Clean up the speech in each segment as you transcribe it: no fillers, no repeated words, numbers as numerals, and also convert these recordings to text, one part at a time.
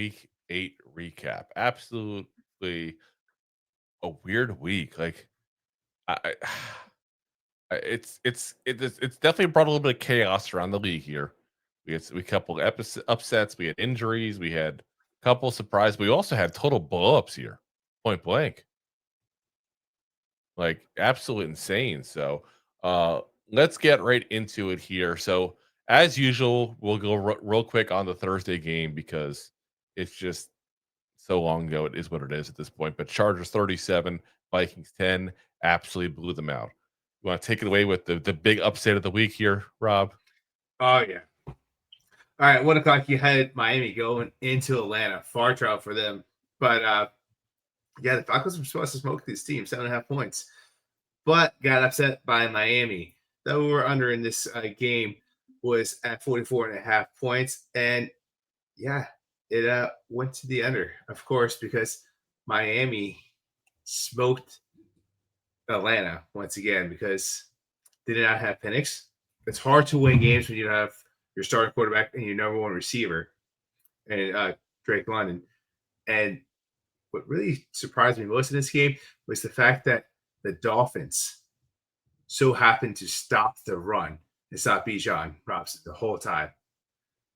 Week 8 recap. Absolutely a weird week. Like I it's definitely brought a little bit of chaos around the league here. We couple upsets, we had injuries, we had a couple surprise. We also had total blow-ups here, point blank. Like absolutely insane. So let's get right into it here. So as usual, we'll go real quick on the Thursday game because it's just so long ago. It is what it is at this point. But Chargers 37, Vikings 10, absolutely blew them out. You want to take it away with the big upset of the week here, Rob? Oh yeah. All right, 1 o'clock. You had Miami going into Atlanta. Far trial for them, but yeah, the Falcons were supposed to smoke this team, 7.5 points, but got upset by Miami. The over under in this game was at 44.5 points, and yeah, it went to the under, of course, because Miami smoked Atlanta once again because they did not have Penix. It's hard to win games when you have your starting quarterback and your number one receiver, and Drake London. And what really surprised me most in this game was the fact that the Dolphins so happened to stop the run and stop Bijan Robinson the whole time.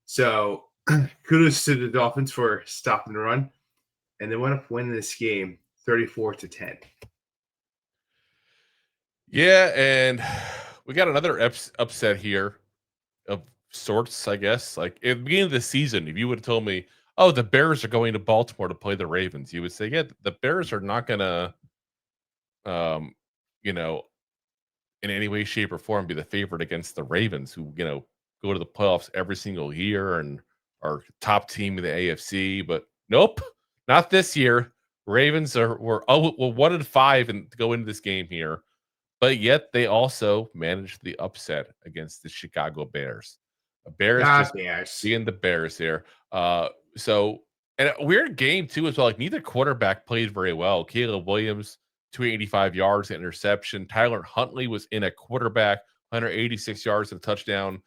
So kudos to the Dolphins for stopping the run, and they went up winning this game 34-10. Yeah, and we got another upset here of sorts, I guess. Like at the beginning of the season, if you would have told me, "Oh, the Bears are going to Baltimore to play the Ravens," you would say, "Yeah, the Bears are not gonna, um, you know, in any way, shape, or form be the favorite against the Ravens, who go to the playoffs every single year and are top team in the AFC." But nope, not this year. Ravens were 1-5 and to go into this game here, but yet they also managed the upset against the Chicago Bears. The Bears God, just Bears. being the Bears here. So and a weird game too as well. Like neither quarterback played very well. Caleb Williams, 285 yards, an interception. Tyler Huntley was in a quarterback, 186 yards and a touchdown.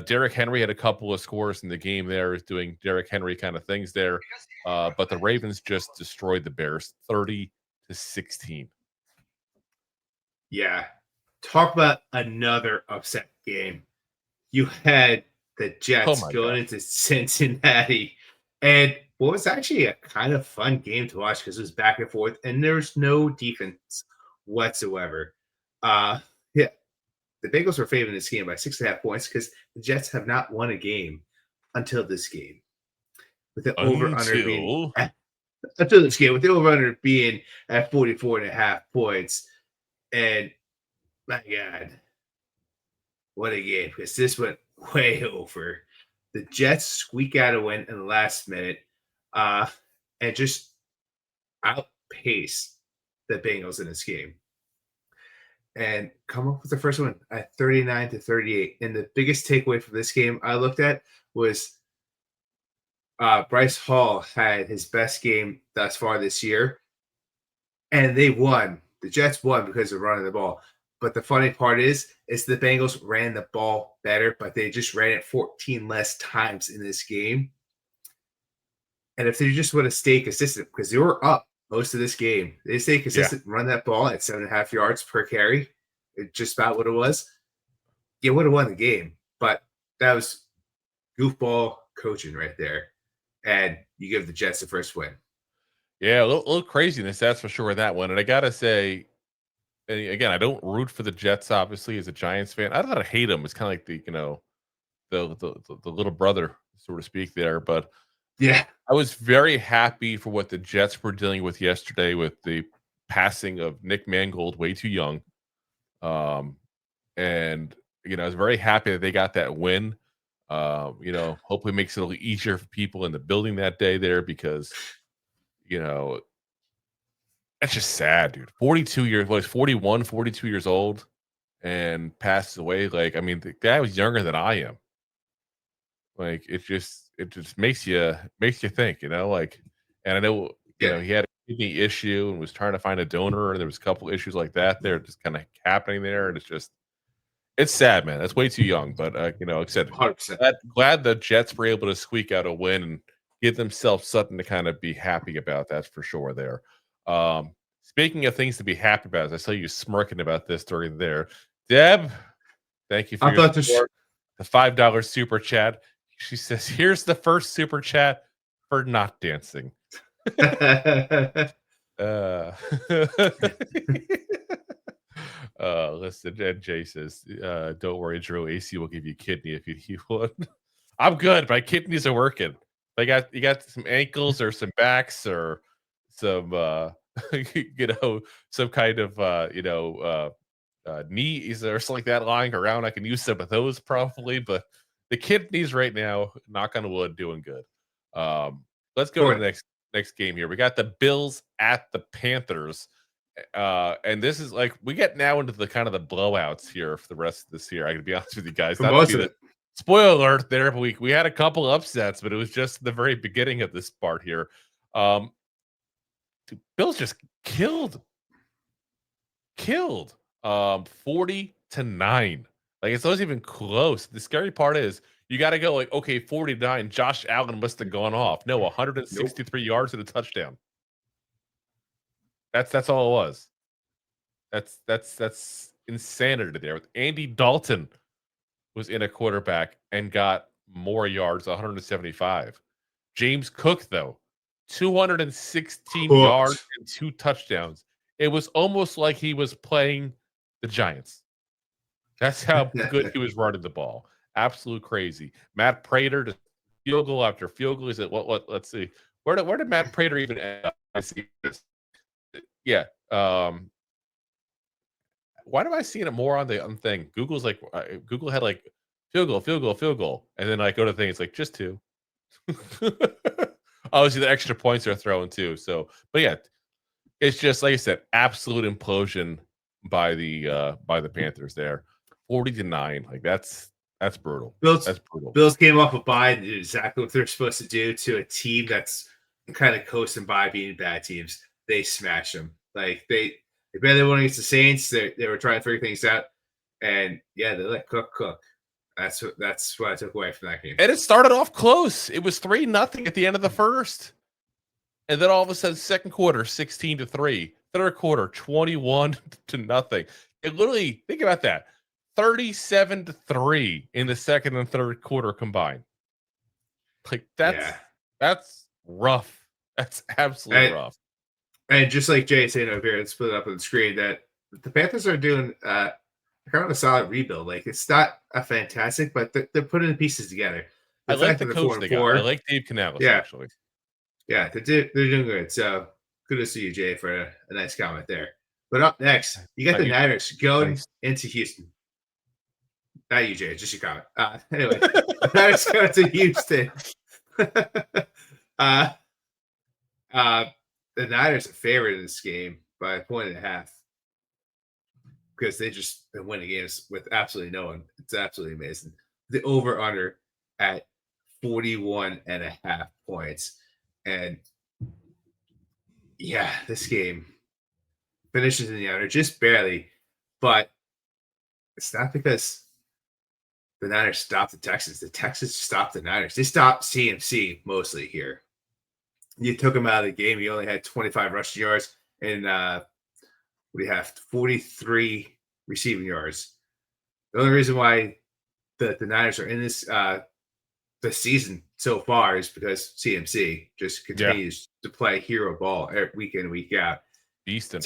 Derrick Henry had a couple of scores in the game there, is doing Derrick Henry kind of things there. But the Ravens just destroyed the Bears 30-16. Yeah. Talk about another upset game. You had the Oh Jets my going god. into Cincinnati, and what was actually a kind of fun game to watch because it was back and forth, and there was no defense whatsoever. Yeah, the Bengals were favoring this game by 6.5 points because the Jets have not won a game until this game, with the over under being Until until this game with the over under being at 44.5 points. And my God, what a game, because this went way over. The Jets squeak out a win in the last minute uh, and just outpace the Bengals in this game and come up with the first one at 39-38. And the biggest takeaway from this game I looked at was Bryce Hall had his best game thus far this year, and they won. The Jets won because of running the ball. But the funny part is the Bengals ran the ball better, but they just ran it 14 less times in this game. And if they just would have stayed consistent, because they were up most of this game, they stayed yeah. consistent, run that ball at 7.5 yards per carry, just about what it was, you would have won the game. But that was goofball coaching right there. And you give the Jets the first win. Yeah, a little craziness, that's for sure with that one. And I gotta say, and again, I don't root for the Jets, obviously, as a Giants fan. I don't hate them. It's kind of like the little brother, so to speak, there. But Yeah. I was very happy for what the Jets were dealing with yesterday with the passing of Nick Mangold way too young. Um, and I was very happy that they got that win. Hopefully makes it a little easier for people in the building that day there because you know that's just sad, dude. 42 years, well, he's 41, 42 years old and passes away. Like, I mean, the guy was younger than I am. Like, it just makes you think, like, and I know, Yeah. he had a kidney issue and was trying to find a donor, and there was a couple issues like that there just kind of happening there. And it's sad, man. That's way too young. But like I said, 100%. glad the Jets were able to squeak out a win and give themselves something to kind of be happy about. That's for sure there. Speaking of things to be happy about, as I saw you smirking about this during there, Deb, thank you for I your thought support. The $5 super chat. She says, here's the first super chat for not dancing. Listen, and Jay says, don't worry, Drew. AC will give you kidney if you want. I'm good. My kidneys are working. You got some ankles or some backs or some some kind of knees or something like that lying around. I can use some of those probably, but the kidneys right now, knock on wood, doing good. Let's go to the next game here. We got the Bills at the Panthers. And this is like we get now into the kind of the blowouts here for the rest of this year. I can be honest with you guys. For Not most to be of the it. spoiler alert there, but we had a couple upsets, but it was just the very beginning of this part here. Bills just killed 40-9. Like it's not even close. The scary part is you got to go like, okay, 49. Josh Allen must have gone off. No, 163 yards and a touchdown. That's all it was. That's insanity there. With Andy Dalton was in a quarterback and got more yards, 175. James Cook, though, 216 yards and 2 touchdowns. It was almost like he was playing the Giants. That's how good he was running the ball. Absolute crazy. Matt Prater just field goal after field goal. Is it what? Let's see. Where did Matt Prater even end up? I see this. Yeah. Why am I seeing it more on the thing? Google's like Google had like field goal, and then I go to things it's like just 2. Obviously, the extra points are throwing too. So, but yeah, it's just like I said, absolute implosion by the Panthers there, 40-9. Like that's brutal. That's brutal. Bills came off a bye and did exactly what they're supposed to do to a team that's kind of coasting by being bad teams. They smashed them. Like they barely won against the Saints. They were trying to figure things out, and yeah, they let Cook. That's what I took away from that game. And it started off close. It was 3-0 at the end of the first. And then all of a sudden, second quarter, 16-3. Third quarter, 21-0. It literally, think about that. 37-3 in the second and third quarter combined. Like that's rough. That's absolutely rough. And just like Jay saying over here, let's put it up on the screen that the Panthers are doing kind of a solid rebuild. Like it's not a fantastic, but they're putting the pieces together. I like the coach they got. I like Dave Canales, actually. Yeah, they're doing good. So kudos to you, Jay, for a nice comment there. But up next, you got the Niners going into Houston. Not you, Jay, just your comment. Anyway, the Niners going to Houston. The Niners are favored in this game by 1.5 because they just been winning games with absolutely no one. It's absolutely amazing. The over-under at 41.5 points. And yeah, this game finishes in the under just barely, but it's not because the Niners stopped the Texans. The Texans stopped the Niners. They stopped CMC mostly here. You took him out of the game. He only had 25 rushing yards and we have 43 receiving yards. The only reason why the Niners are in this the season so far is because CMC just continues to play hero ball week in and week out. Beastin'.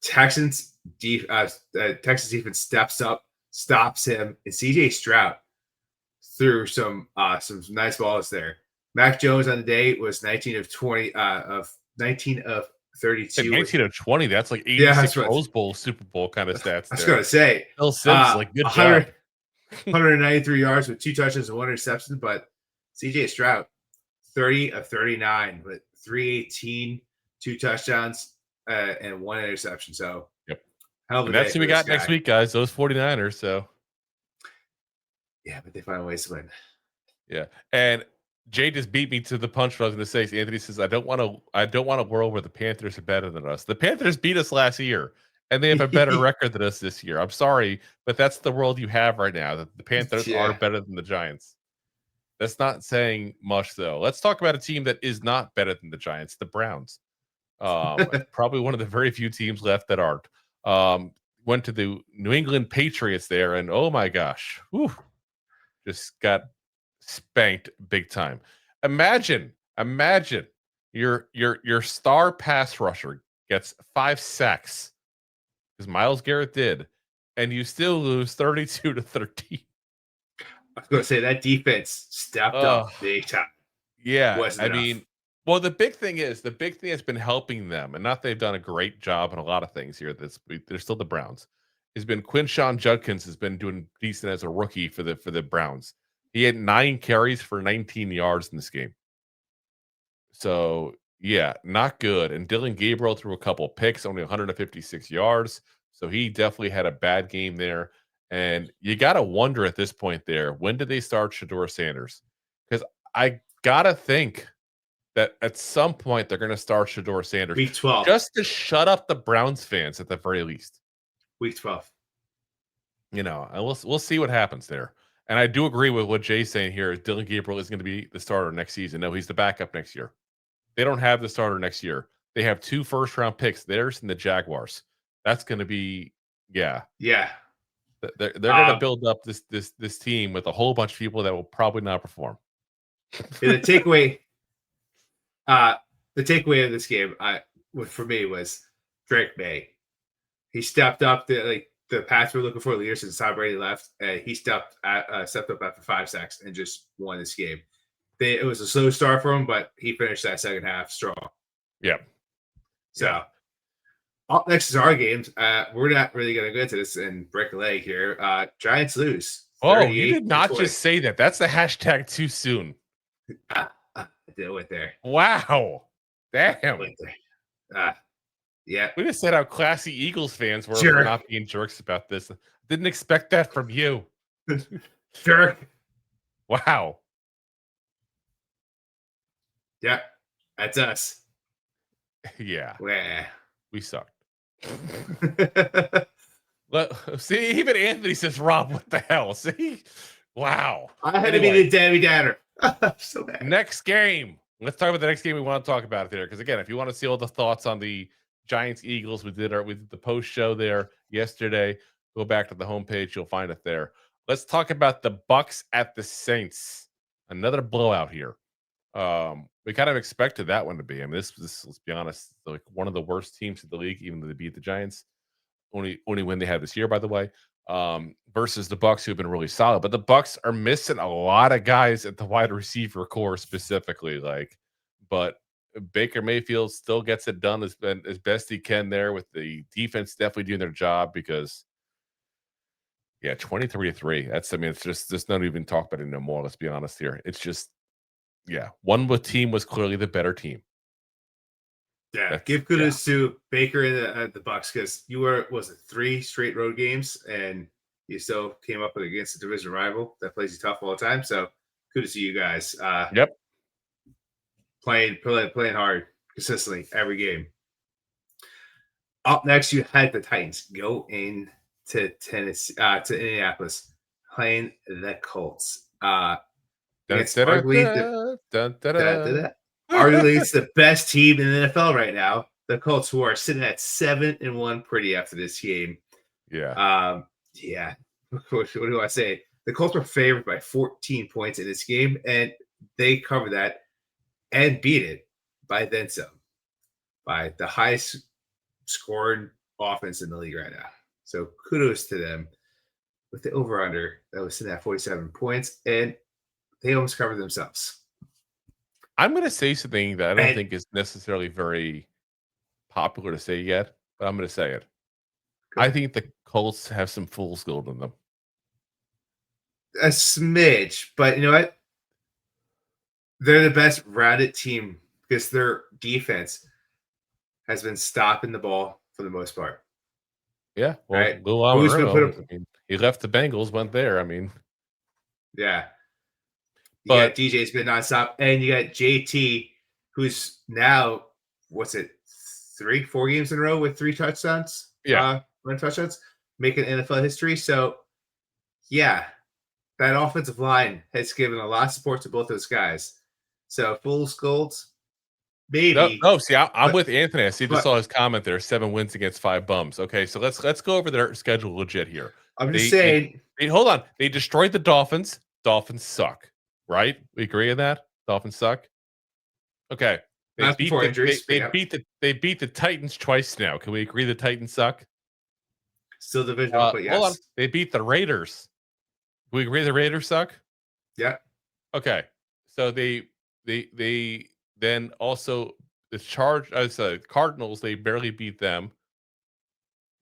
Texans defense steps up, stops him, and CJ Stroud threw some nice balls there. Mac Jones on the day was 19 of 32. 19 of 20. That's like 86 Rose Bowl, Super Bowl kind of stats. I was going to say. Bill Sims, like good job. 193 yards with 2 touchdowns and 1 interception, but CJ Stroud, 30 of 39 with 318, 2 touchdowns, and 1 interception. So, and that's who we got next week, guys. Those 49ers. So, yeah, but they find ways to win. Yeah, and Jay just beat me to the punch. What I was going to say. Anthony says, "I don't want a world where the Panthers are better than us. The Panthers beat us last year, and they have a better record than us this year. I'm sorry, but that's the world you have right now. That the Panthers are better than the Giants." That's not saying much, though. Let's talk about a team that is not better than the Giants, the Browns. Probably one of the very few teams left that aren't. Went to the New England Patriots there, and oh my gosh, just got spanked big time. Imagine your star pass rusher gets 5 sacks, because Myles Garrett did, and you still lose 32-13. I was going to say that defense stepped up big time. Yeah, Wasn't enough. mean, well, the big thing that's been helping them, and not they've done a great job in a lot of things here. They're still the Browns. Has been Quinshawn Judkins has been doing decent as a rookie for the Browns. He had 9 carries for 19 yards in this game. So yeah, not good. And Dylan Gabriel threw a couple picks, only 156 yards. So he definitely had a bad game there. And you got to wonder at this point there, when did they start Shedeur Sanders? Because I got to think that at some point they're going to start Shedeur Sanders. Week 12. Just to shut up the Browns fans at the very least. Week 12. And we'll see what happens there. And I do agree with what Jay's saying here. Dylan Gabriel is going to be the starter next season. No, he's the backup next year. They don't have the starter next year. They have 2 first-round picks, theirs and the Jaguars. That's going to be, yeah. They're going to build up this team with a whole bunch of people that will probably not perform. The takeaway of this game, for me, was Drake May. He stepped up. The pass we're looking for leader since Tom Brady left. He stepped up after 5 sacks and just won this game. It was a slow start for him, but he finished that second half strong. Yeah. So up next is our games. We're not really going to go into this and break a leg here. Giants lose. Oh, you did not just say that. That's the hashtag too soon. I did it with there. Wow. Damn. Yeah. We just said how classy Eagles fans were for not being jerks about this. Didn't expect that from you. Jerk. Wow. Yeah, that's us. Yeah. Yeah. We sucked. See, even Anthony says, Rob, what the hell? See? Wow. I had to be the Debbie Downer. So bad. Next game. Let's talk about the next game we want to talk about there. Because again, if you want to see all the thoughts on the Giants Eagles, we did the post show there yesterday. Go back to the homepage, you'll find it there. Let's talk about the Bucks at the Saints. Another blowout here. We kind of expected that one to be. I mean, this let's be honest, like one of the worst teams in the league, even though they beat the Giants. Only win they had this year, by the way. Versus the Bucks, who've been really solid. But the Bucks are missing a lot of guys at the wide receiver core specifically. But Baker Mayfield still gets it done as best he can there, with the defense definitely doing their job, because 23-3. It's just not even talk about it no more. Let's be honest here. It's just, one team was clearly the better team. Yeah, give kudos to Baker and the Bucks, because you were 3 straight road games and you still came up against a division rival that plays you tough all the time. So kudos to you guys. Playing hard consistently every game. Up next, you had the Titans go into Tennessee to Indianapolis, playing the Colts. Arguably, it's the best team in the NFL right now. The Colts, who are sitting at 7-1 pretty after this game. Yeah. What do I say? The Colts were favored by 14 points in this game, and they covered that and beat it by then some, by the highest scored offense in the league right now. So kudos to them with the over-under that was sitting at 47 points, and they almost covered themselves. I'm going to say something that I don't think is necessarily very popular to say yet, but I'm going to say it. I think the Colts have some fool's gold in them. A smidge, but you know what? They're the best rounded team because their defense has been stopping the ball for the most part. Yeah. Well, right? He left the Bengals, went there. I mean, yeah. You got DJ's been nonstop, and you got JT, who's now, 3-4 games in a row with 3 touchdowns? 1 touchdowns, making NFL history. So, yeah, that offensive line has given a lot of support to both those guys. So full scolds, maybe. No, see, I'm But with Anthony. I see, just but saw his comment there. 7 wins against 5 bums. Okay, so let's go over their schedule legit here. I'm just They saying. hold on. They destroyed the Dolphins. Dolphins suck, right? We agree on that. Dolphins suck. Okay, That's before injuries. Yeah. they beat the Titans twice now. Can we agree the Titans suck? Still divisional, but Hold on. yes. They beat the Raiders. Can we agree the Raiders suck? Yeah. Okay, so they then also the Cardinals. They barely beat them.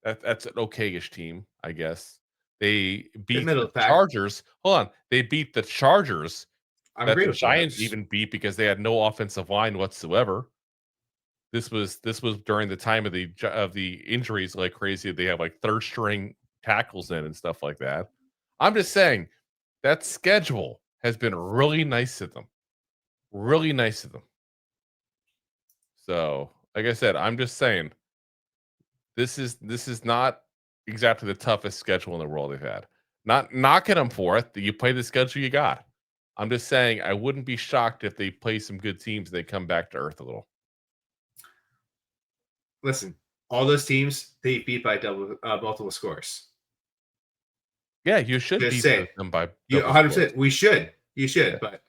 That's an okay-ish team, I guess. They beat Middle the of the pack. Chargers. Hold on, they beat the Chargers. I That agree the with Giants that. even beat because they had no offensive line whatsoever. This was during the time of the injuries like crazy. They have like third string tackles in and stuff like that. I'm just saying that schedule has been really nice to them. Really nice to them. So, like I said, I'm just saying this is not exactly the toughest schedule in the world they've had. Not knocking them for it. You play the schedule you got. I'm just saying I wouldn't be shocked if they play some good teams and they come back to earth a little. Listen, all those teams they beat by multiple scores. Yeah, you should Just beat say them by you double 100%. scores. We should. You should, Yeah. but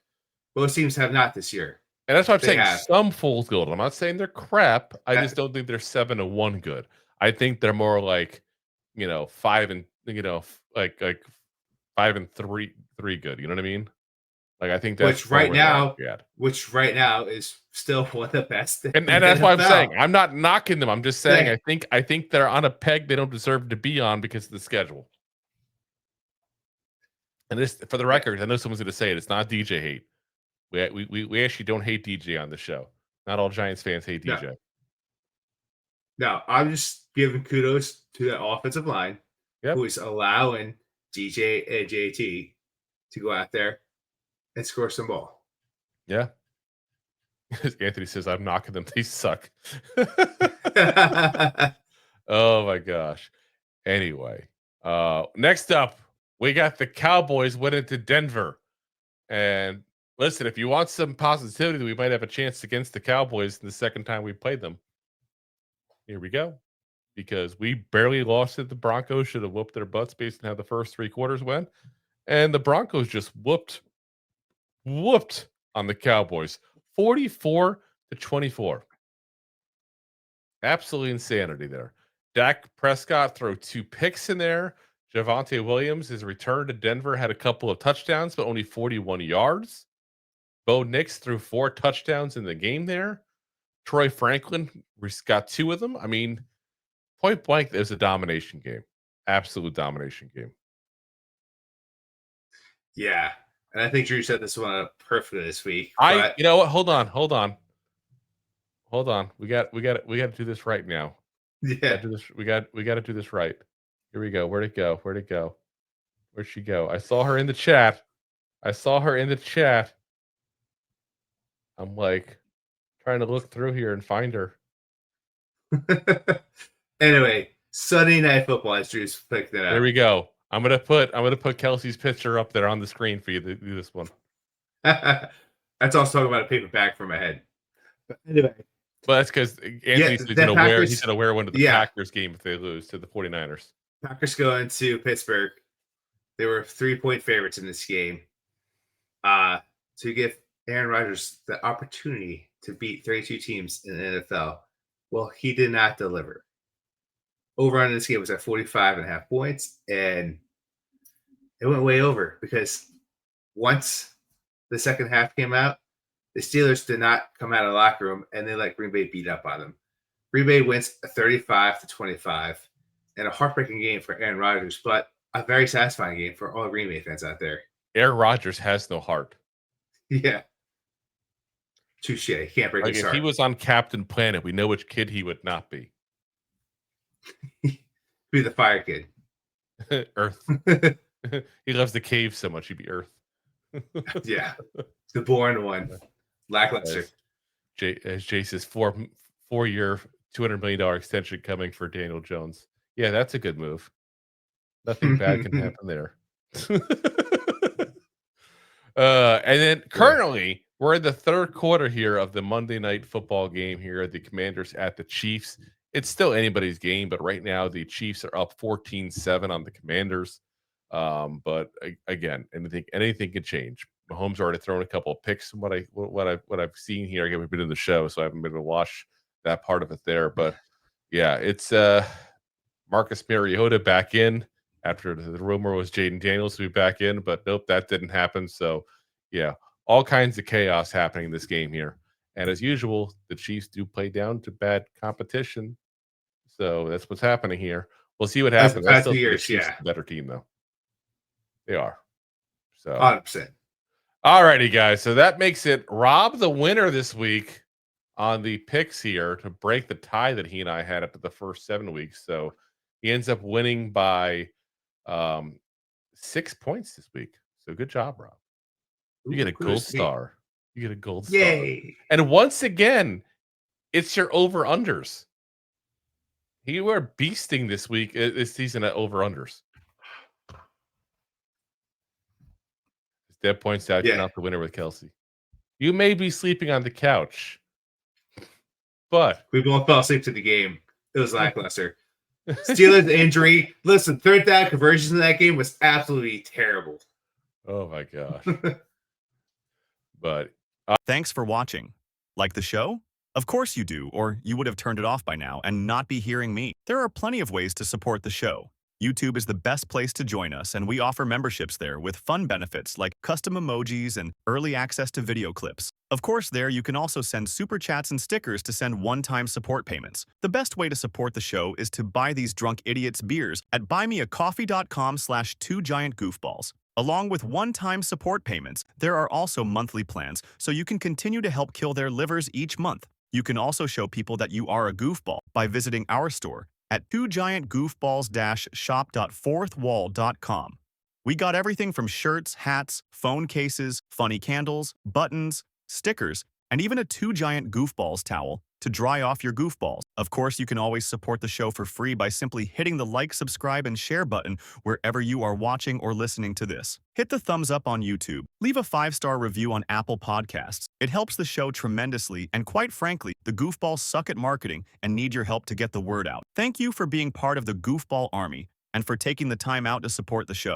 most teams have not this year. And that's why I'm They saying have. some fools good. I'm not saying they're crap. I That- just don't think they're 7-1 good. I think they're more like, 5 and like 5-3 good. You know what I mean? Like I think that's which right where they are. now, Yeah. which right now is still one of the best. And in the that's why I'm saying NFL. I'm not knocking them. I'm just saying Yeah. I think they're on a peg they don't deserve to be on because of the schedule. And this, for the Yeah. record, I know someone's going to say it. It's not DJ hate. We actually don't hate DJ on the show. Not all Giants fans hate No. DJ. No, I'm just giving kudos to the offensive line, Yep. who is allowing DJ and JT to go out there and score some ball. Yeah. Anthony says I'm knocking them. They suck. Oh my gosh. Anyway, next up, we got the Cowboys winning to Denver. And listen, if you want some positivity, we might have a chance against the Cowboys the second time we played them. Here we go. Because we barely lost to the Broncos, should have whooped their butts based on how the first 3 quarters went. And the Broncos just whooped on the Cowboys 44-24. Absolutely insanity there. Dak Prescott threw 2 picks in there. Javonte Williams, his return to Denver, had a couple of touchdowns, but only 41 yards. Bo Nix threw 4 touchdowns in the game there. Troy Franklin got 2 of them. I mean, point blank, it was a domination game. Absolute domination game. Yeah. And I think Drew set this one up perfectly this week. You know what? Hold on. We got to do this right now. Yeah. We got to do this right. Here we go. Where'd it go? Where'd she go? I saw her in the chat. I'm like trying to look through here and find her. Anyway, Sunday Night Football, as Drew's picked it up. There we go. I'm gonna put Kelsey's picture up there on the screen for you to do this one. That's also talking about a paper bag for my head. But anyway. But that's because Anthony's gonna wear one to the Packers game if they lose to the 49ers. Packers going to Pittsburgh. They were 3-point favorites in this game. To give Aaron Rodgers the opportunity to beat 32 teams in the NFL. Well, he did not deliver. Over on this game was at 45.5 points, and it went way over because once the second half came out, the Steelers did not come out of the locker room, and they let Green Bay beat up on them. Green Bay wins 35-25, and a heartbreaking game for Aaron Rodgers, but a very satisfying game for all Green Bay fans out there. Aaron Rodgers has no heart. Yeah. Touche. He can't break his heart. If he was on Captain Planet, we know which kid he would not be. Be the fire kid. Earth. He loves the cave so much, he'd be Earth. Yeah. The boring one. Lackluster. As Jay says, 4-year, $200 million extension coming for Daniel Jones. Yeah, that's a good move. Nothing bad can happen there. And then currently we're in the third quarter here of the Monday night football game here. The Commanders at the Chiefs. It's still anybody's game, but right now the Chiefs are up 14-7 on the Commanders. But again, anything can change. Mahomes already thrown a couple of picks from what I've seen here. Again, we've been in the show, so I haven't been able to watch that part of it there. But yeah, it's Marcus Mariota back in after the rumor was Jaden Daniels to be back in, but nope, that didn't happen. So yeah, all kinds of chaos happening in this game here. And as usual, the Chiefs do play down to bad competition. So that's what's happening here. We'll see what happens. I still think the Chiefs are the better team, though. They are. So 100%. All righty, guys. So that makes it Rob the winner this week on the picks here to break the tie that he and I had after the first 7 weeks. So he ends up winning by 6 points this week. So good job, Rob. You get a gold star. You get a gold star. Yay. And once again, it's your over-unders. You are beasting this season at over-unders. Deb points out you're not the winner with Kelsey. You may be sleeping on the couch, but we both fell asleep to the game. It was lackluster. Steelers injury. Listen, third down conversions in that game was absolutely terrible. Oh my gosh. But thanks for watching. Like the show? Of course you do, or you would have turned it off by now and not be hearing me. There are plenty of ways to support the show. YouTube is the best place to join us, and we offer memberships there with fun benefits like custom emojis and early access to video clips. Of course, there you can also send super chats and stickers to send one-time support payments. The best way to support the show is to buy these drunk idiots beers at buymeacoffee.com/2giantgoofballs. Along with one-time support payments, there are also monthly plans, so you can continue to help kill their livers each month. You can also show people that you are a goofball by visiting our store at 2giantgoofballs-shop.fourthwall.com. We got everything from shirts, hats, phone cases, funny candles, buttons, stickers, and even a 2 Giant Goofballs towel to dry off your goofballs. Of course, you can always support the show for free by simply hitting the like, subscribe, and share button wherever you are watching or listening to this. Hit the thumbs up on YouTube. Leave a 5-star review on Apple Podcasts. It helps the show tremendously, and quite frankly, the goofballs suck at marketing and need your help to get the word out. Thank you for being part of the Goofball Army and for taking the time out to support the show.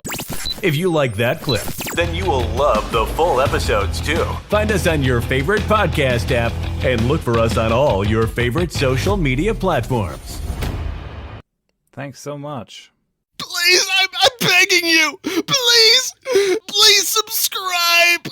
If you like that clip, then you will love the full episodes too. Find us on your favorite podcast app and look for us on all your favorite social media platforms. Thanks so much. Please, I'm begging you. Please subscribe.